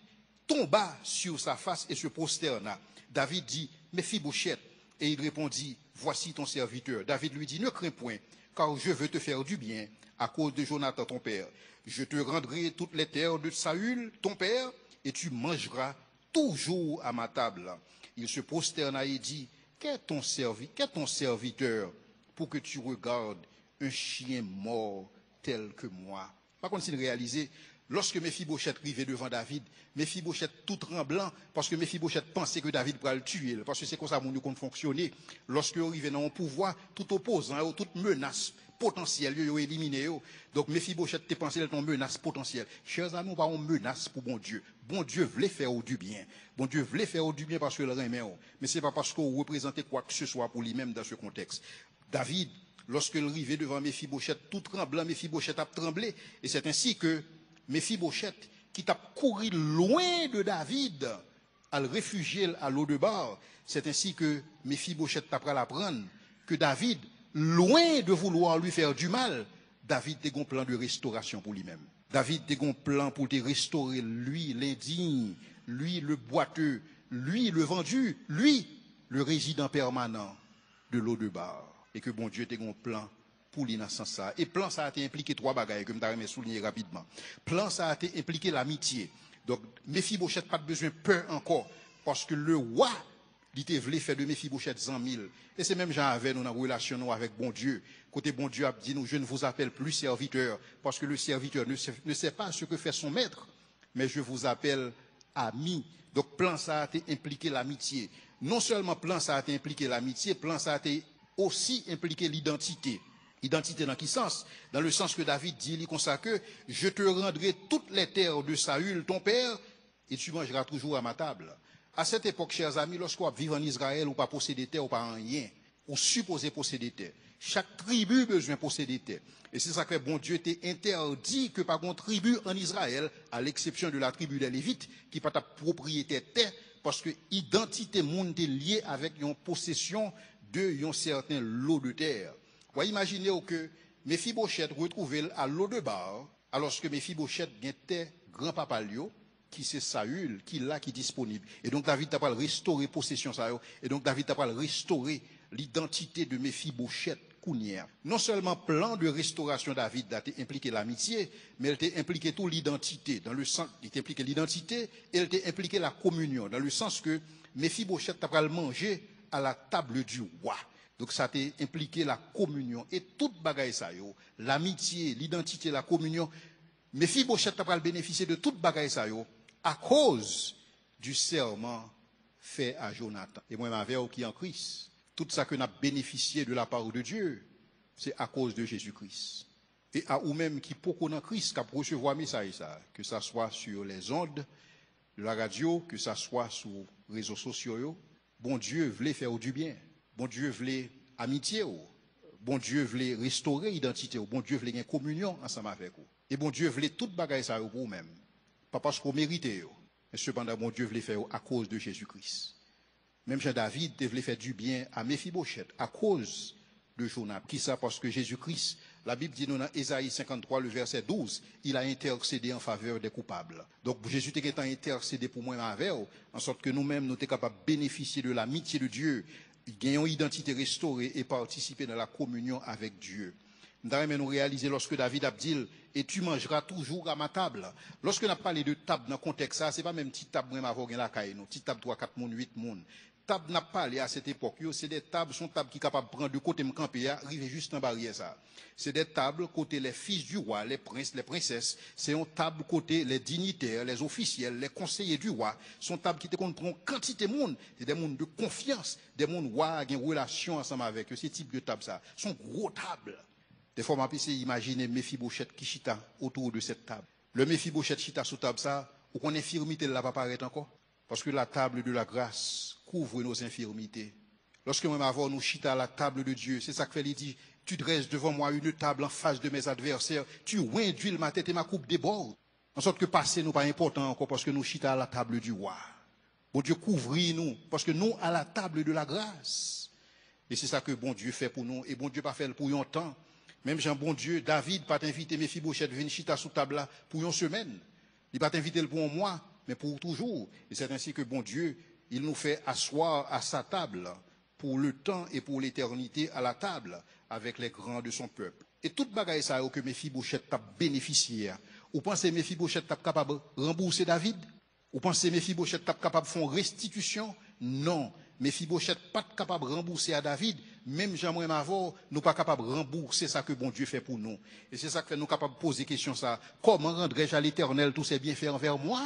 tomba sur sa face et se prosterna. David dit, Méphibosheth, et il répondit, voici ton serviteur. David lui dit, ne crains point, car je veux te faire du bien à cause de Jonathan ton père. Je te rendrai toutes les terres de Saül, ton père, et tu mangeras toujours à ma table. Il se prosterna et dit, qu'est ton serviteur pour que tu regardes un chien mort tel que moi? Par contre, s'il réalisait, lorsque Méphibosheth arrivait devant David, Méphibosheth tout tremblant, parce que Méphibosheth pensait que David pourrait le tuer, parce que c'est comme ça que nous compte fonctionner. Lorsque vous arrivez dans un pouvoir, tout opposant, toute menace potentielle, vous éliminé. Donc Méphibosheth te pensé d'être une menace potentielle. Chers amis, nous pas une menace pour bon Dieu. Bon Dieu voulait faire du bien. Bon Dieu voulait faire du bien parce que le remet. Mais ce n'est pas parce qu'on représentait quoi que ce soit pour lui-même dans ce contexte. David, lorsqu'il arrivait devant Méphibosheth, tout tremblant, Méphibosheth a tremblé. Et c'est ainsi que Méphibosheth, qui t'a couru loin de David, à le réfugier à Lo-debar, c'est ainsi que Méphibosheth t'a pris à l'apprendre que David, loin de vouloir lui faire du mal, David a un plan de restauration pour lui-même. David a un plan pour te restaurer, lui l'indigne, lui le boiteux, lui le vendu, lui le résident permanent de Lo-debar. Et que bon Dieu a un plan pour l'innocence. Et plan ça a été impliqué trois bagailles que je vais souligner rapidement. Plan ça a été impliqué l'amitié. Donc Méphibosheth pas besoin de peur encore parce que le roi Il te voulait faire de Mephibosheth 100 000. Et c'est même Jean avec nous dans la relation nous avec bon Dieu. Côté bon Dieu a dit nous, je ne vous appelle plus serviteur, parce que le serviteur ne sait pas ce que fait son maître, mais je vous appelle ami. Donc plan ça a été impliqué l'amitié. Non seulement plan ça a été impliqué l'amitié, plan ça a été aussi impliqué l'identité. Identité dans quel sens? Dans le sens que David dit, il comme ça que je te rendrai toutes les terres de Saül, ton père, et tu mangeras toujours à ma table. À cette époque, chers amis, lorsqu'on vit en Israël, ou pas posséder terre, ou pas rien, ou supposé posséder terre. Chaque tribu a besoin de posséder terre. Et c'est ça que bon Dieu t'a interdit que par contre tribu en Israël, à l'exception de la tribu des Lévites, qui pas ta propriété terre, parce que l'identité monde est liée avec une possession de un certain lot de terre. Vous imaginez que Mephibosheth retrouve à l'eau de bar, alors que Mephibosheth était grand-papa Lio, qui c'est Saül, qui là, qui est disponible. Et donc David t'a pas restauré possession ça. Et donc David t'a pas restauré l'identité de Mephibosheth Kounière. Non seulement plan de restauration David a impliqué l'amitié, mais elle t'a impliqué tout l'identité. Dans le sens, il t'a impliqué l'identité, et elle t'a impliqué la communion. Dans le sens que Mephibosheth t'a pas manger à la table du roi. Donc ça t'a impliqué la communion. Et toute bagaille ça, l'amitié, l'identité, la communion. Mephibosheth t'a pas bénéficier de toute bagaille ça, à cause du serment fait à Jonathan. Et moi, ma verre qui est en Christ, tout ça que nous avons bénéficié de la part de Dieu, c'est à cause de Jésus-Christ. Et à vous-même qui pour en Christ, qui recevoir message ça, que ça soit sur les ondes de la radio, que ça soit sur les réseaux sociaux, bon Dieu voulait faire du bien. Bon Dieu voulait amitié. Bon Dieu voulait restaurer l'identité. Bon Dieu voulait une communion ensemble avec vous. Et bon Dieu voulait toute bagaille ça pour vous-même. Pas parce qu'on méritait, mais cependant, bon Dieu voulait faire à cause de Jésus-Christ. Même Jean-David voulait faire du bien à Mephibosheth à cause de Jonathan. Qui ça? Parce que Jésus-Christ, la Bible dit nous dans Ésaïe 53, le verset 12, il a intercédé en faveur des coupables. Donc Jésus était intercédé pour moi envers, en sorte que nous-mêmes, nous sommes capables de bénéficier de l'amitié de Dieu, gagner une identité restaurée et participer dans la communion avec Dieu. Nous réaliser lorsque David a dit et tu mangeras toujours à ma table. Lorsque nous avons parlé de table dans le contexte, ça, ce n'est pas même petite table, même avant la caille, non. Petite table 3, 4 moun, 8 moun. Table n'a pas parlé à cette époque, c'est des tables, sont tables qui sont capables de prendre de côté me camper, arriver juste en barrière ça. C'est des tables côté les fils du roi, les princes, les princesses. C'est une table côté les dignitaires, les officiels, les conseillers du roi. Sont tables qui te prend quantité de monde. C'est des mondes de confiance, des mondes roi qui ont une relation ensemble avec eux. Ces types de tables ça, sont gros tables. Des fois, on peut imaginer Mephibosheth qui chita autour de cette table. Le Mephibosheth chita sous table ça, ou qu'on infirmité ne va pas apparaître encore. Parce que la table de la grâce couvre nos infirmités. Lorsque nous avons nous chita à la table de Dieu, c'est ça que fait, il dit, tu dresses devant moi une table en face de mes adversaires, tu oins d'huile ma tête et ma coupe déborde. En sorte que passer nous pas important encore parce que nous chita à la table du roi. Bon Dieu couvrit nous, parce que nous à la table de la grâce. Et c'est ça que bon Dieu fait pour nous, et bon Dieu pas fait pour un temps. Même Jean bon Dieu, David pas t'inviter Mephibosheth venir chita sous table là pour une semaine. Il pas t'inviter pour un mois, mais pour toujours. Et c'est ainsi que bon Dieu, il nous fait asseoir à sa table pour le temps et pour l'éternité à la table avec les grands de son peuple. Et toute bagaille ça que Mephibosheth t'a bénéficié. Ou pensez Mephibosheth t'a capable de rembourser David? Ou pensez Mephibosheth t'a capable de faire restitution? Non. Mephibosheth pas capable de rembourser à David. Même Jean-Moïse Mavor, nous pas capables de rembourser ça que bon Dieu fait pour nous. Et c'est ça que fait nous capables de poser question ça. Comment rendrai-je à l'Éternel tous ses bienfaits envers moi?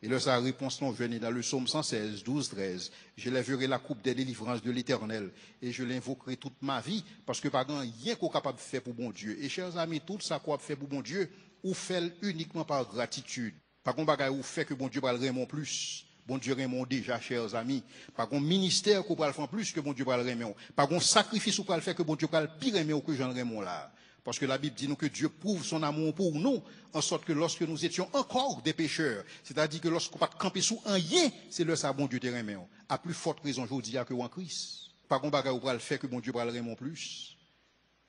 Et là, sa réponse non venue dans le psaume 116, 12, 13. Je lèverai la coupe des délivrances de l'Éternel et je l'invoquerai toute ma vie parce que par exemple, rien qu'on capable de faire pour bon Dieu. Et chers amis, tout ça qu'on fait pour bon Dieu, ou fait uniquement par gratitude. Par contre, bagaille ou fait que bon Dieu va le remonter plus. Bon Dieu Raymond déjà, chers amis. Par contre, ministère qu'on va le faire plus que bon Dieu va le remettre. Par contre, sacrifice qu'on va le faire que bon Dieu va le pire remettre que Jean Raymond là. Parce que la Bible dit nous que Dieu prouve son amour pour nous, en sorte que lorsque nous étions encore des pécheurs, c'est-à-dire que lorsqu'on va camper sous un rien, c'est le ça bon Dieu te remettre. À plus forte raison, je vous dis que en Christ. Par contre, bagaille ou va le faire que bon Dieu va le remettre plus.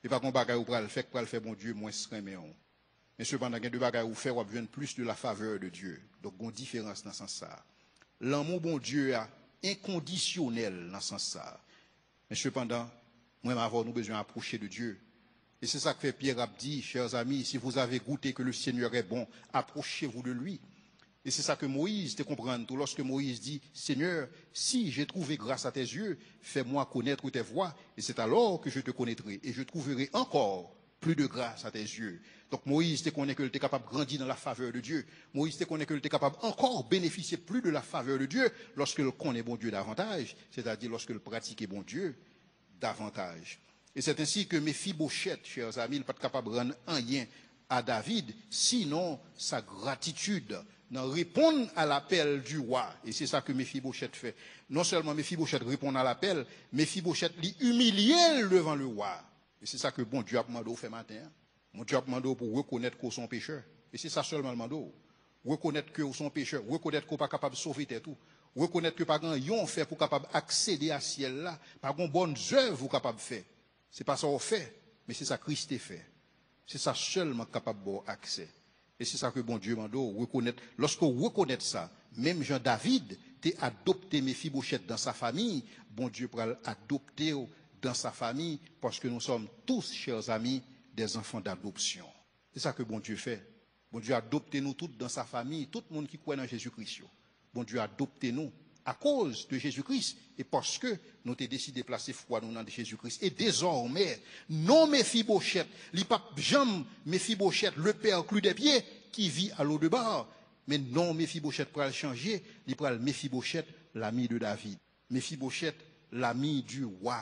Et par contre, bagaille ou va le faire que va le faire bon Dieu moins remettre. Mais cependant, il y a deux bagailles ou faire, on besoin plus de la faveur de Dieu. Donc, il y a une différence dans ce sens-là. L'amour bon Dieu est inconditionnel dans ce sens-là. Mais cependant, moi, nous besoin d'approcher de Dieu. Et c'est ça que fait Pierre a dit, chers amis, si vous avez goûté que le Seigneur est bon, approchez-vous de lui. Et c'est ça que Moïse te comprend tout. Lorsque Moïse dit, Seigneur, si j'ai trouvé grâce à tes yeux, fais-moi connaître tes voies, et c'est alors que je te connaîtrai, et je trouverai encore plus de grâce à tes yeux. Donc Moïse te connaît que tu es capable de grandir dans la faveur de Dieu. Moïse te connaît que tu es capable encore bénéficier plus de la faveur de Dieu lorsqu'il connaît bon Dieu davantage, c'est-à-dire lorsqu'il pratique bon Dieu davantage. Et c'est ainsi que Méphibosheth, chers amis, n'est pas capable de rendre un lien à David, sinon sa gratitude d'en répondre à l'appel du roi. Et c'est ça que Méphibosheth fait. Non seulement Méphibosheth répond à l'appel, Méphibosheth lui humilié devant le roi. Et c'est ça que bon Dieu a demandé au fait matin. Mon Dieu a demandé pour reconnaître qu'on sont pécheurs. Et c'est ça seulement le demandé. Reconnaître que sont pécheurs, reconnaître qu'on n'est pas capable de sauver tout. Reconnaître que pas grand yon fait pour capable accéder à ciel là, pas grand bonnes œuvres vous capable de faire. C'est pas ça qu'on fait, mais c'est ça que Christ a fait. C'est ça seulement capable d'avoir accès. Et c'est ça que bon Dieu m'a dit, reconnaître. Lorsqu'on reconnaît ça, même Jean-David, t'es adopté Méphibosheth dans sa famille, bon Dieu pourra adopter dans sa famille, parce que nous sommes tous, chers amis, des enfants d'adoption. C'est ça que bon Dieu fait. Bon Dieu a adopté nous tous dans sa famille, tout le monde qui croit dans Jésus-Christ. Bon Dieu a adopté nous à cause de Jésus-Christ et parce que nous avons décidé de placer foi dans Jésus-Christ. Et désormais, non Méphibosheth, li pape Jean Méphibosheth, le père clou des pieds, qui vit à l'eau de bar. Mais non Méphibosheth pour le changer, il prend Méphibosheth, l'ami de David. Méphibosheth, l'ami du roi.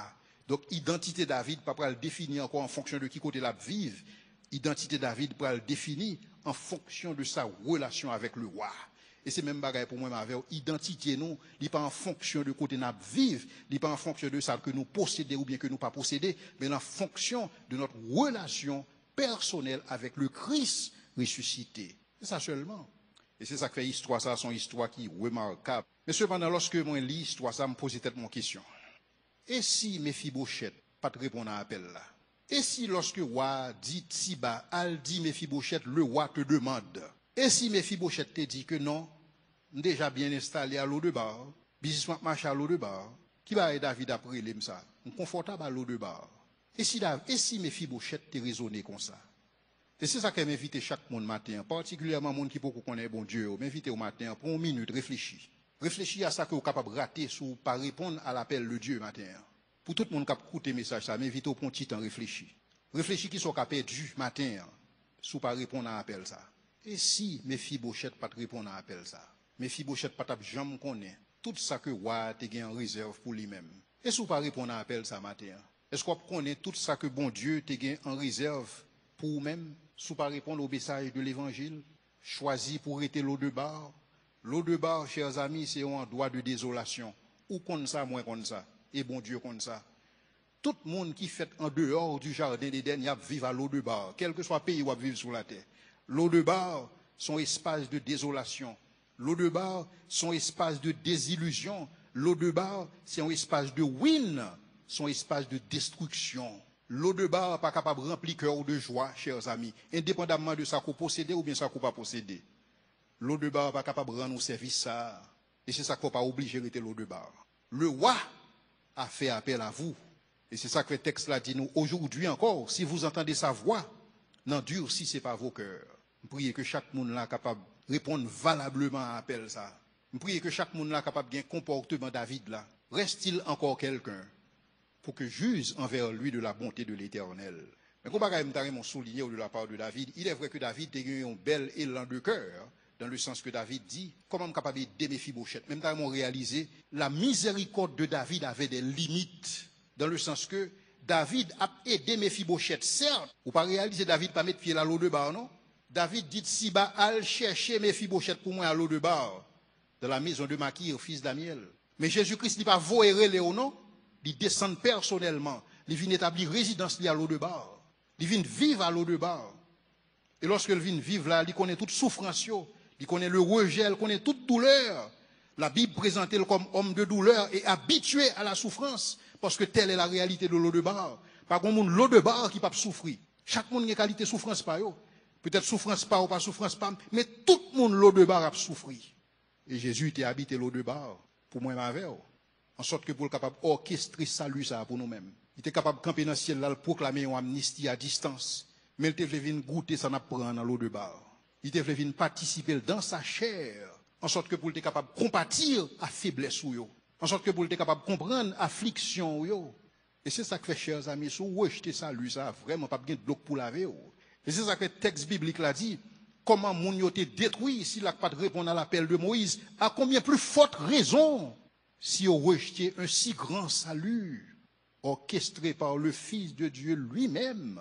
Donc, identité David, pas pour le définir encore en fonction de qui côté la vive. Identité David, pour le définir en fonction de sa relation avec le roi. Et c'est même bagaille pour moi, avec identité, nous, il n'est pas en fonction de côté nous vivre, il n'est pas en fonction de ça que nous possédons ou bien que nous pas possédons, mais en fonction de notre relation personnelle avec le Christ ressuscité. C'est ça seulement. Et c'est ça que fait l'histoire, ça, son histoire qui est remarquable. Mais cependant, lorsque moi lis l'histoire, ça me pose peut-être mon question. Et si Méphibosheth pas te répondre à l'appel là? Et si lorsque le roi dit Siba, al dit Méphibosheth, le roi te demande? Et si Méphibosheth te dit que non, déjà bien installé à l'eau de bar, business marche à l'eau de bar, qui va aider David après l'aime ça? Confortable à l'eau de bar. Et si Méphibosheth te raisonné comme ça? Et c'est ça que m'invite chaque monde matin, particulièrement monde qui peut connaître bon Dieu, m'invite au matin pour une minute, réfléchis. Réfléchis à ça que vous êtes capable de rater si pas répondre à l'appel de Dieu matin. Pour tout le monde qui a écouté le message, ça m'invite au petit temps réfléchir. Réfléchis qui sont capables du matin, si pas répondre à l'appel ça. Et si Méphibosheth pas répondre à l'appel ça? Méphibosheth pas jamais connaît tout ça que roi te gagne en réserve pour lui-même. Et si pas répondre à l'appel ça matin? Est-ce qu'on connaît tout ça que bon Dieu te gagne en réserve pour vous-même? Si pas répondre au message de l'évangile, choisi pour être l'eau de bar. L'eau de bar, chers amis, c'est un endroit de désolation. Ou comme ça, moins comme ça. Et bon Dieu comme ça. Tout le monde qui fait en dehors du jardin d'Éden, il vit à l'eau de bar. Quel que soit le pays où il vit sur la terre. L'eau de bar, son espace de désolation. L'eau de bar, son espace de désillusion. L'eau de bar, c'est un espace de ruine, son espace de destruction. L'eau de bar n'est pas capable de remplir cœur de joie, chers amis, indépendamment de ça qu'on possède ou bien ça qu'on pas posséder. L'eau de bar n'est pas capable de rendre au service ça. Et c'est ça qu'il ne faut pas obliger de l'eau de bar. Le roi a fait appel à vous. Et c'est ça que le texte là dit nous. Aujourd'hui encore, si vous entendez sa voix, n'endurcissez pas vos cœurs. Je prie que chaque monde là capable de répondre valablement à l'appel ça. Je prie que chaque monde là capable de un comportement David là. Reste-t-il encore quelqu'un pour que juge envers lui de la bonté de l'Éternel? Mais comme je souligner de la part de David, il est vrai que David a eu un bel élan de cœur, dans le sens que David dit, comment je capable d'aimer Méphibosheth? Même temps, réalisé, la miséricorde de David avait des limites, dans le sens que David a aidé Méphibosheth, certes, ou pas réaliser David pas mettre pied à l'eau de bar, non? David dit, Siba, al chercher Méphibosheth pour moi à l'eau de bar, dans la maison de Makir, fils d'Amiel. Mais Jésus-Christ n'est pas voéré Léo, non? Il descend personnellement, il vient établir résidence à l'eau de bar, il vient vivre à l'eau de bar. Et lorsqu'il vient vivre là, il connaît toute souffrance, il connaît le rejet, il connaît toute douleur. La Bible présente comme homme de douleur et habitué à la souffrance, parce que telle est la réalité de l'eau de bar. Par contre, l'eau de bar qui ne peut pas souffrir. Chaque monde a une qualité de souffrance par eux. Peut-être souffrance pas ou pas souffrance pas, mais tout le monde l'eau de bar a souffert. Et Jésus était habité l'eau de bar pour moi avec. En sorte que pour le capable orchestrer salut ça pour nous-mêmes. Il était capable de camper dans le ciel là, proclamer une amnistie à distance. Mais il était venu goûter ça n'a prendre dans l'eau de bar. Il devait venir participer dans sa chair, en sorte que pour être capable de compatir à faiblesse ou yo, en sorte que pour être capable de comprendre affliction ou yo. Et c'est ça que fait, chers amis, si vous rejetez ça, lui, ça vraiment pas bien de bloc pour laver. Et c'est ça que le texte biblique l'a dit. Comment moun yo te détruit s'il n'a pas de répondre à l'appel de Moïse? À combien plus forte raison si vous rejetez un si grand salut orchestré par le Fils de Dieu lui-même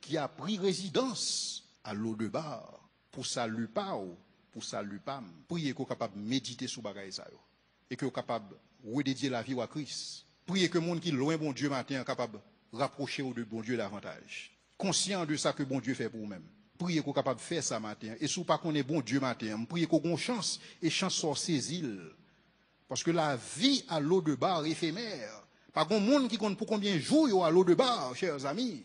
qui a pris résidence à l'au-delà pour salut pas ou pour salut pas. Priez qu'on soit capable de méditer sur bagaille ça et que vous capable de redédier la vie à Christ. Priez que le monde qui est loin bon Dieu matin est capable de rapprocher de bon Dieu davantage. Conscient de ça que bon Dieu fait pour vous-même. Priez qu'on est capable de faire ça matin. Et si vous pas qu'on est bon Dieu matin, priez qu'on ait une chance et chance sur ces îles. Parce que la vie à l'eau de bar éphémère. Pas grand monde qui compte pour combien de jours à l'eau de bar, chers amis.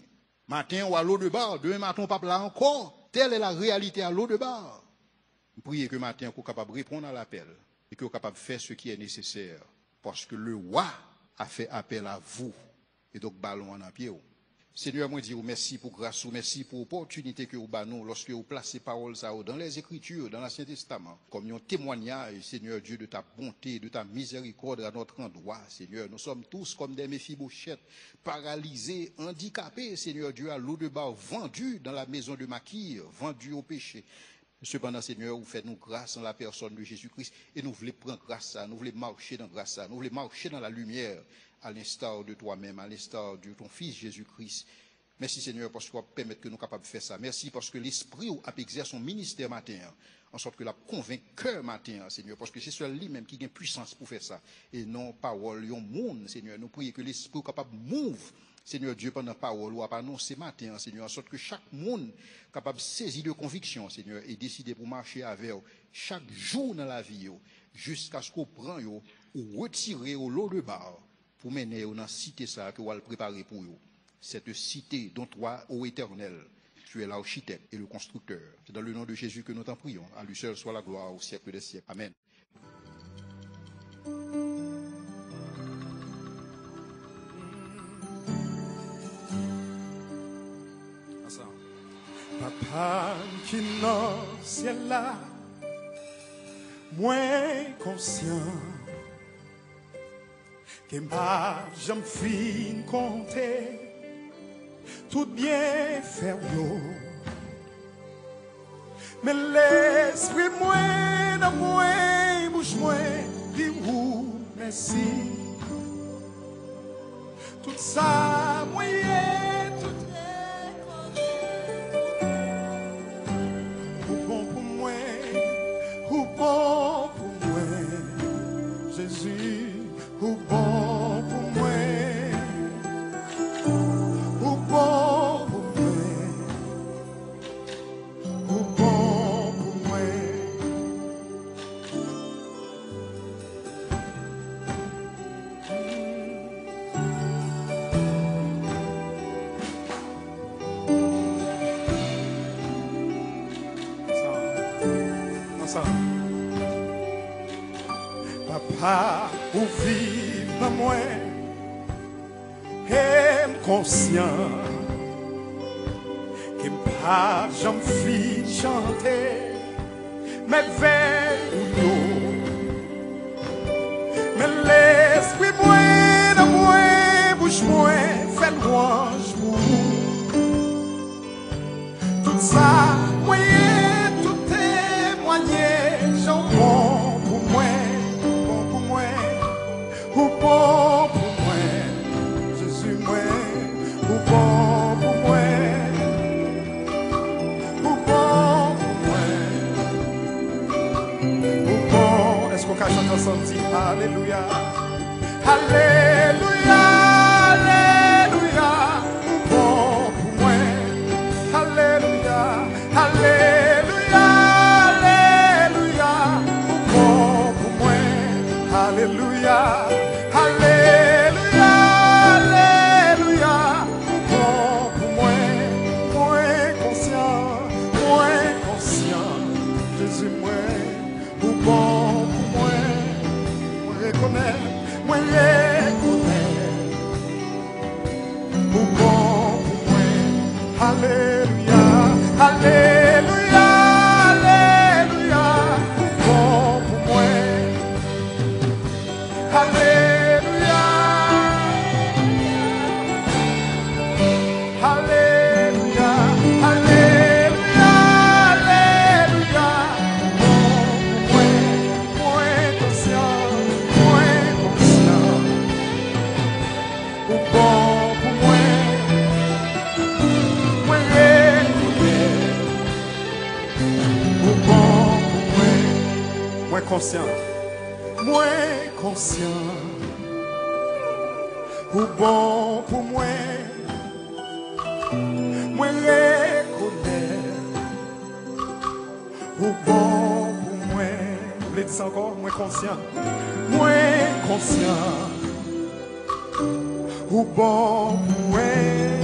Matin ou à l'eau de bar, demain matin on pas là encore. Telle est la réalité à l'eau de bar. Priez que matin qu'on est capable de répondre à l'appel et qu'on est capable de faire ce qui est nécessaire. Parce que le roi a fait appel à vous. Et donc, ballon en pied. Seigneur, moi, je dis merci pour grâce, merci pour l'opportunité que vous avez lorsque vous placez paroles dans les Écritures, dans l'Ancien Testament, comme un témoignage, Seigneur Dieu, de ta bonté, de ta miséricorde à notre endroit, Seigneur. Nous sommes tous comme des Méphibosheth, paralysés, handicapés, Seigneur Dieu, à l'eau de bar, vendus dans la maison de Maquille, vendus au péché. Cependant, Seigneur, vous faites nous grâce en la personne de Jésus-Christ et nous voulons prendre grâce à, nous voulons marcher dans grâce à, nous voulons marcher dans la lumière à l'instar de toi-même, à l'instar de ton Fils Jésus-Christ. Merci Seigneur parce que tu permettre que nous sommes capables de faire ça. Merci parce que l'Esprit a exercé son ministère matin, en sorte que la convaincre matin, Seigneur, parce que c'est celui lui-même qui a puissance pour faire ça. Et non parole, yon monde, Seigneur. Nous prions que l'Esprit est capable de mouvoir, Seigneur Dieu, pendant la parole ou à annoncer matin, Seigneur, en sorte que chaque monde est capable de saisir de conviction, Seigneur, et décider pour marcher avec chaque jour dans la vie, jusqu'à ce qu'on prenne ou retirer au lot de bar pour mener dans la cité ça que vous allez préparer pour vous. Cette cité dont toi, ô Éternel, tu es l'architecte et le constructeur. C'est dans le nom de Jésus que nous t'en prions. À lui seul soit la gloire au siècle des siècles. Amen. Papa qui dans le ciel là, moins conscient, que ma j'aime fin compter, tout bien faire l'eau. Mais l'esprit moins dans moins, bouche moins, dit ou merci. Tout ça, moyen, tout bon pour moi, Jésus, ou bon pour moi, ou bon pour moi, ou bon pour moi. Ensemble. Papa, ou vive dans moi, et conscient, que pas j'en fin chanter, mais veille ou non. Mais l'esprit moi, dans moi, bouche moi, fait louange pour tout ça, moyen, tout témoigner, j'en bon pour moi. Ou bon pour moi, Jésus moi, ou bon pour moi, ou bon pour moi, ou bon. Est-ce qu'on peut chanter ensemble? Dit Alléluia, Alléluia, Alléluia, ou bon pour moi, Alléluia, Alléluia, Alléluia, ou bon pour moi, Alléluia. Moi les connais, ou bon pour moi, Alléluia, Alléluia, Alléluia. Alléluia. Alléluia. Alléluia. Moins conscient. Moins conscient. O bom pour moi. Moins reconnaître. O bom pour moi. Moins conscient. Moins conscient. O bom pour moi. Moins reconnaître. O bon pour moi. Vous voulez dire ça encore? Moins conscient. Moins conscient. O bom pour moi.